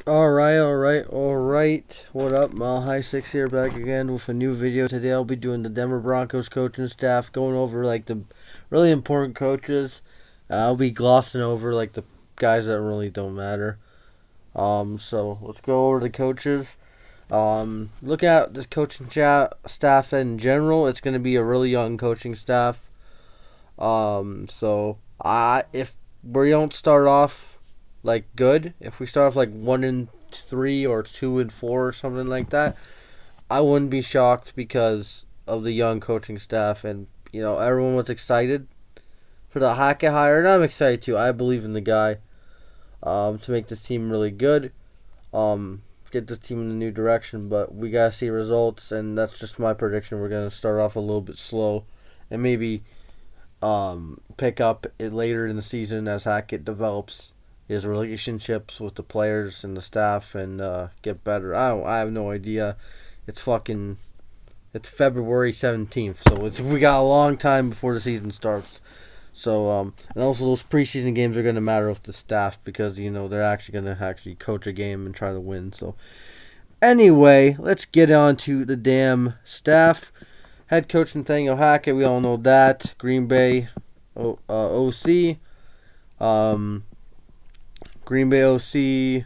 Alright. What up? Mile High 6 here, back again with a new video. Today I'll be doing the Denver Broncos coaching staff, going over like the really important coaches. I'll be glossing over like the guys that really don't matter. So let's go over the coaches. Look at this coaching staff in general. It's going to be a really young coaching staff. If we don't start off like good, if we start off like 1-3 or 2-4 or something like that, I wouldn't be shocked because of the young coaching staff, and everyone was excited for the Hackett hire, and I'm excited too. I believe in the guy to make this team really good, get this team in a new direction, but we gotta see results, and that's just my prediction. We're gonna start off a little bit slow, and maybe pick up it later in the season as Hackett develops his relationships with the players and the staff and get better. I have no idea. It's February 17th, so we got a long time before the season starts. So and also those preseason games are going to matter with the staff because they're actually going to actually coach a game and try to win. So anyway, let's get on to the damn staff. Head coach Nathaniel Hackett, we all know that. Green Bay OC. Green Bay OC,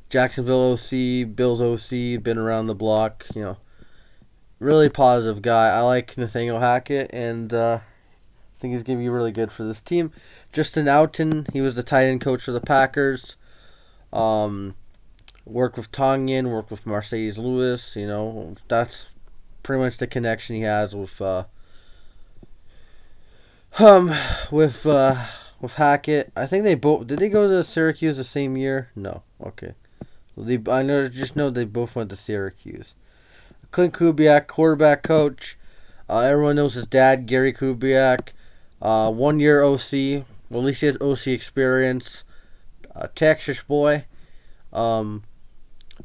Jacksonville OC, Bills OC, been around the block. Really positive guy. I like Nathaniel Hackett, and I think he's going to be really good for this team. Justin Alton, he was the tight end coach for the Packers. Worked with Tonyan, worked with Mercedes Lewis. That's pretty much the connection he has with Hackett. I think they both did. They go to Syracuse the same year? No. Okay. Just know they both went to Syracuse. Clint Kubiak, quarterback coach. Everyone knows his dad, Gary Kubiak. 1 year OC. Well, at least he has OC experience. Texas boy. Been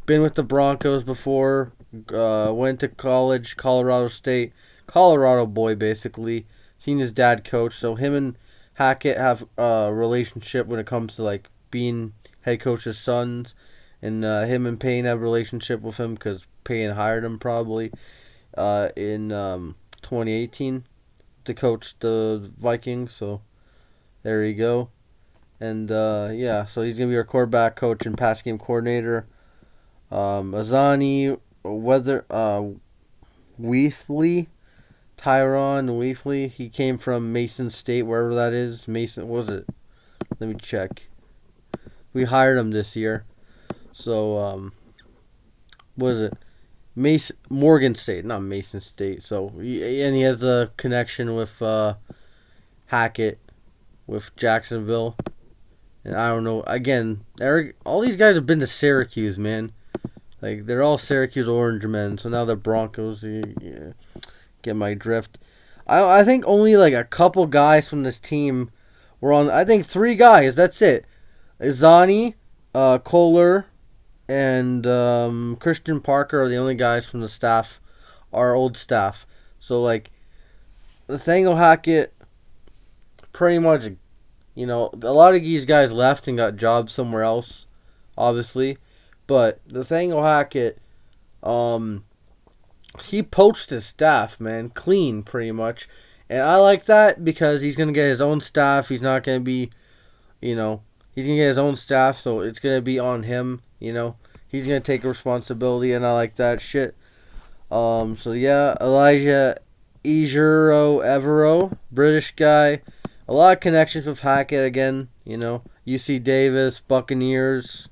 with the Broncos before. Went to college, Colorado State. Colorado boy, basically. Seen his dad coach. So him and Hackett have a relationship when it comes to like being head coach's sons, and him and Payne have a relationship with him because Payne hired him probably in 2018 to coach the Vikings. So there you go, and so he's gonna be our quarterback coach and pass game coordinator. Azani Weathley. Tyron Weefley, he came from Mason State, wherever that is. Mason, what was it? Let me check. We hired him this year. So, what is it? Morgan State, not Mason State. So, and he has a connection with Hackett, with Jacksonville. And I don't know. Again, all these guys have been to Syracuse, man. Like, they're all Syracuse Orange men. So now they're Broncos. Yeah. Get my drift. I think only like a couple guys from this team were on. I think 3 guys. That's it. Izani, Kohler, and Christian Parker are the only guys from the staff, our old staff. So like, Nathaniel Hackett, pretty much, a lot of these guys left and got jobs somewhere else, obviously, but Nathaniel Hackett, he poached his staff, man, clean, pretty much. And I like that because he's going to get his own staff. He's not going to be, he's going to get his own staff, so it's going to be on him, He's going to take responsibility, and I like that shit. So, yeah, Elijah Evero, British guy. A lot of connections with Hackett again, UC Davis, Buccaneers.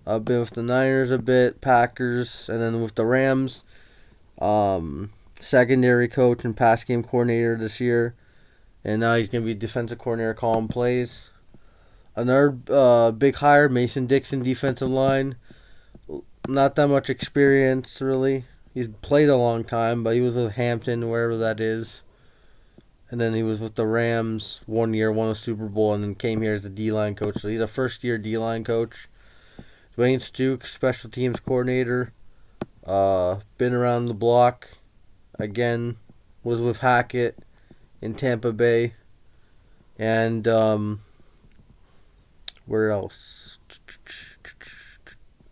I've been with the Niners a bit, Packers, and then with the Rams. Secondary coach and pass game coordinator this year, and now he's gonna be defensive coordinator calling plays. Another big hire, Mason Dixon, defensive line. Not that much experience really. He's played a long time, but he was with Hampton, wherever that is, and then he was with the Rams 1 year, won a Super Bowl, and then came here as the D-line coach. So he's a first-year D-line coach. Dwayne Stukes, special teams coordinator. Been around the block. Again, was with Hackett in Tampa Bay. And where else?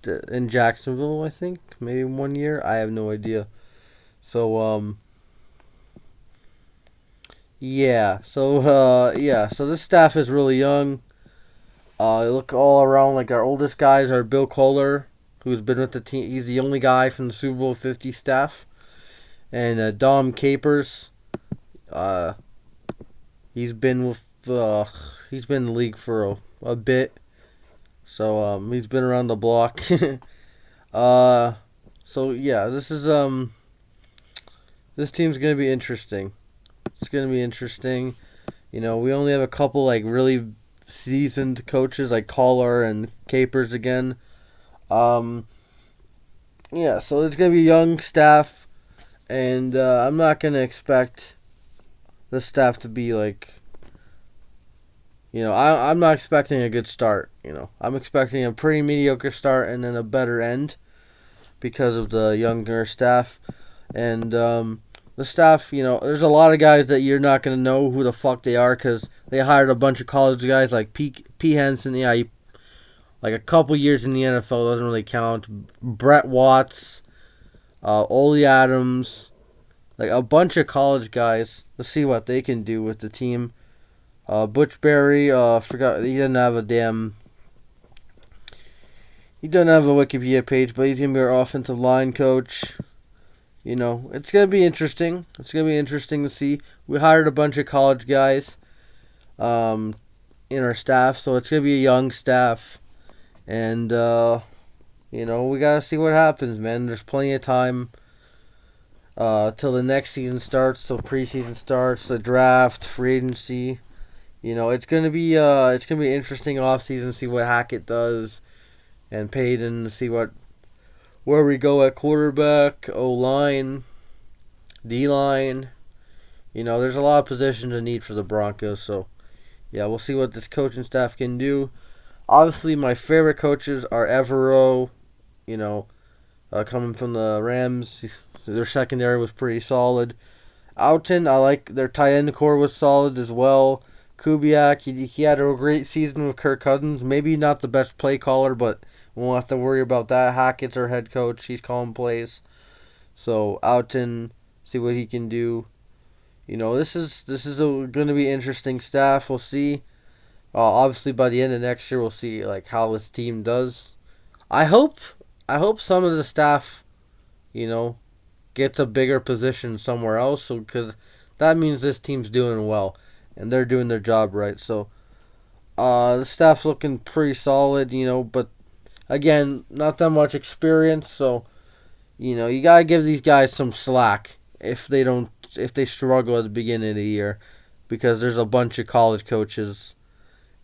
in Jacksonville, I think. Maybe 1 year. I have no idea. So, So this staff is really young. Look all around, like our oldest guys are Bill Kohler, who's been with the team. He's the only guy from the Super Bowl 50 staff. And Dom Capers, uh, he's been with he's been in the league for a bit. So he's been around the block. uh, so yeah, this team's gonna be interesting. It's gonna be interesting. We only have a couple like really seasoned coaches like Collar and Capers again. Um, yeah, so it's gonna be young staff, and I'm not gonna expect the staff to be like. I'm not expecting a good start. I'm expecting a pretty mediocre start and then a better end because of the younger staff. And the staff, there's a lot of guys that you're not going to know who the fuck they are because they hired a bunch of college guys like P. Henson. Yeah, like a couple years in the NFL doesn't really count. Brett Watts, Ole Adams, like a bunch of college guys. Let's see what they can do with the team. Butch Berry, forgot he doesn't have a Wikipedia page, but he's gonna be our offensive line coach. It's gonna be interesting. It's gonna be interesting to see. We hired a bunch of college guys, in our staff, so it's gonna be a young staff, and we gotta see what happens, man. There's plenty of time. Till the next season starts, till preseason starts, the draft, free agency. It's gonna be interesting off season. See what Hackett does, and Payton. See where we go at quarterback, O line, D line. There's a lot of positions in need for the Broncos. So, yeah, we'll see what this coaching staff can do. Obviously, my favorite coaches are Evero. Coming from the Rams, their secondary was pretty solid. Alton, I like their tight end core was solid as well. Kubiak, he had a great season with Kirk Cousins. Maybe not the best play caller, but we won't have to worry about that. Hackett's our head coach. He's calling plays. So Alton, see what he can do. This is going to be interesting staff. We'll see. Obviously, by the end of next year, we'll see like how this team does. I hope some of the staff, gets a bigger position somewhere else. So because that means this team's doing well. And they're doing their job right. So, the staff's looking pretty solid, but again, not that much experience. So, you gotta give these guys some slack if they struggle at the beginning of the year, because there's a bunch of college coaches,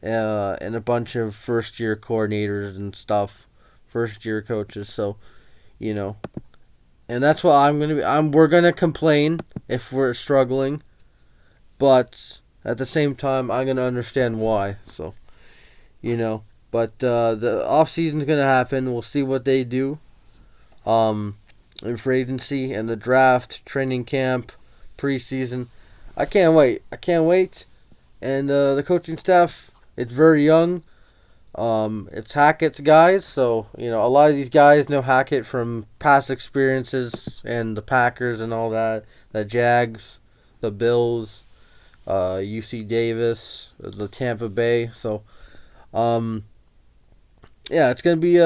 and a bunch of first year coordinators and stuff, first year coaches. So, and that's what we're gonna complain if we're struggling, but at the same time, I'm going to understand why. So, But the offseason is going to happen. We'll see what they do. In free agency and the draft, training camp, preseason. I can't wait. And the coaching staff, it's very young. It's Hackett's guys. So, a lot of these guys know Hackett from past experiences and the Packers and all that. The Jags, the Bills. UC Davis, the Tampa Bay. So, it's gonna be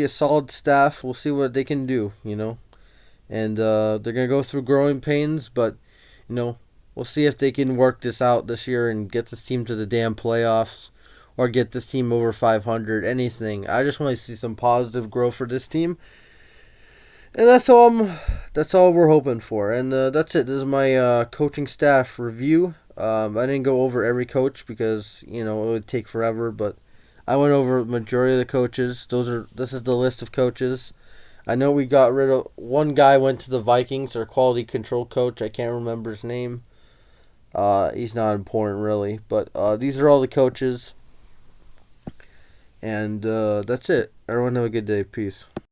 a solid staff. We'll see what they can do, and they're gonna go through growing pains, but we'll see if they can work this out this year and get this team to the damn playoffs, or get this team over 500. Anything. I just want to see some positive growth for this team. And that's all we're hoping for. And that's it. This is my coaching staff review. I didn't go over every coach because, it would take forever, but I went over the majority of the coaches. This is the list of coaches. I know we got rid of one guy, went to the Vikings, our quality control coach. I can't remember his name. He's not important really, but these are all the coaches. And that's it. Everyone have a good day. Peace.